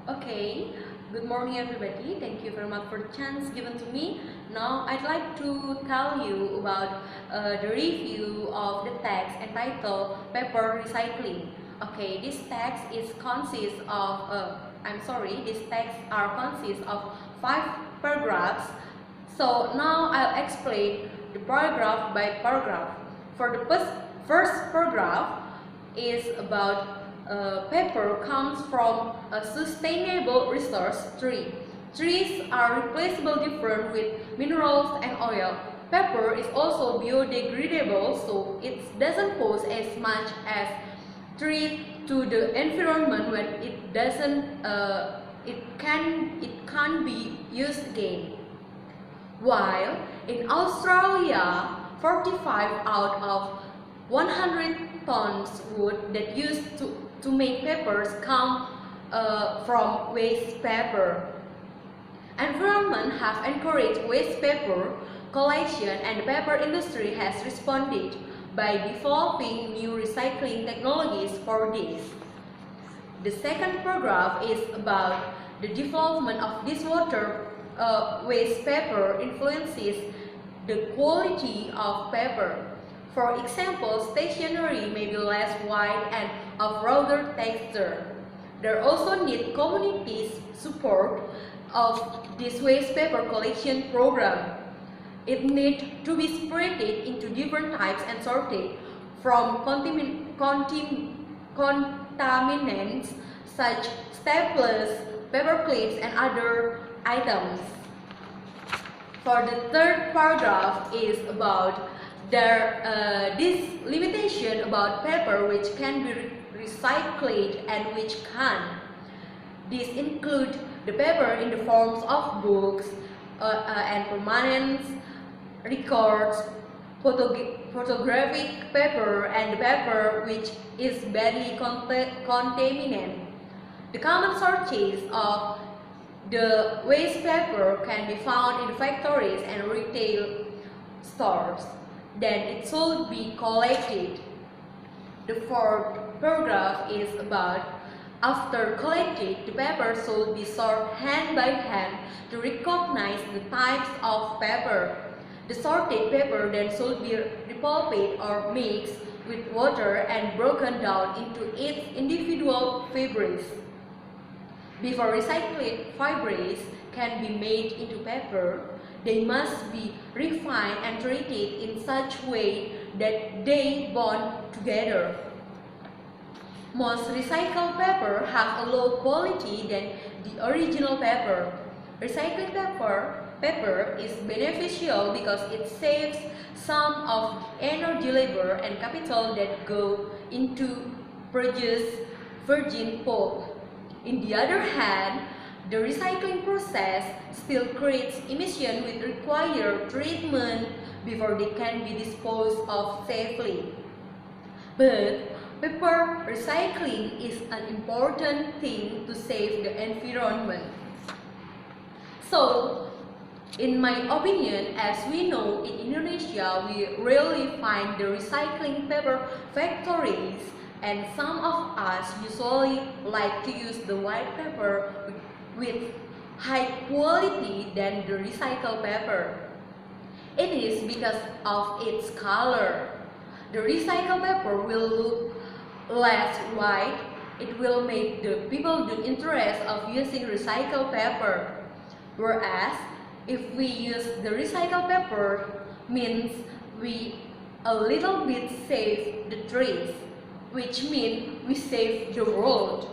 Okay, good morning everybody. Thank you very much for the chance given to me. Now I'd like to tell you about the review of the text entitled Paper Recycling. Okay, this text consists of this text consists of 5 paragraphs. So now I'll explain the paragraph by paragraph. For the first paragraph is about paper comes from a sustainable resource tree. Trees are replaceable different with minerals and oil. Paper is also biodegradable, so it doesn't pose as much as threat to the environment when it can't be used again. While in Australia, 45 out of 100 tons wood that used to make papers come from waste paper. Environment have encouraged waste paper collection, and the paper industry has responded by developing new recycling technologies for this. The second paragraph is about the development of dishwater waste paper influences the quality of paper. For example, stationery may be less white and of rugged texture. There also need communities support of this waste paper collection program. It needs to be separated into different types and sorted from contaminants such staplers, paper clips, and other items. For the third paragraph is about this limitation about paper which can be recycled and which can't. These include the paper in the forms of books and permanent records, photographic paper, and the paper which is badly contaminated. The common sources of the waste paper can be found in factories and retail stores. Then it should be collected. The fourth paragraph is about after collected, the paper should be sorted hand by hand to recognize the types of paper. The sorted paper then should be repulped or mixed with water and broken down into its individual fibers. Before recycled fibers can be made into paper, they must be refined and treated in such a way that they bond together. Most recycled paper have a low quality than the original paper. Recycled paper is beneficial because it saves some of the energy, labor, and capital that go into produce virgin pulp. On the other hand, the recycling process still creates emissions which require treatment before they can be disposed of safely. But paper recycling is an important thing to save the environment. So, in my opinion, as we know in Indonesia, we rarely find the recycling paper factories, and some of us usually like to use the white paper with high quality than the recycled paper. It is because of its color. The recycled paper will look less white. It will make the people lose interest of using recycled paper. Whereas, if we use the recycled paper, means we a little bit save the trees, which means we save the world.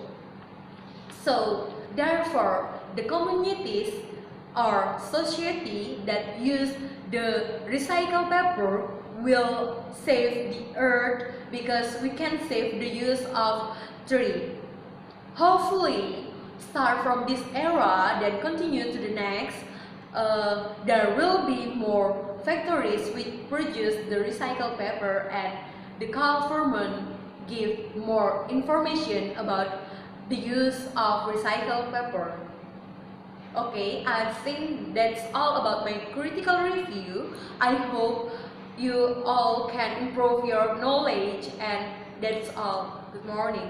So, therefore, the communities or society that use the recycled paper will save the earth because we can save the use of tree. Hopefully, start from this era, then continue to the next, there will be more factories which produce the recycled paper, and the government give more information about the use of recycled paper. Okay, I think that's all about my critical review. I hope you all can improve your knowledge, and that's all. Good morning.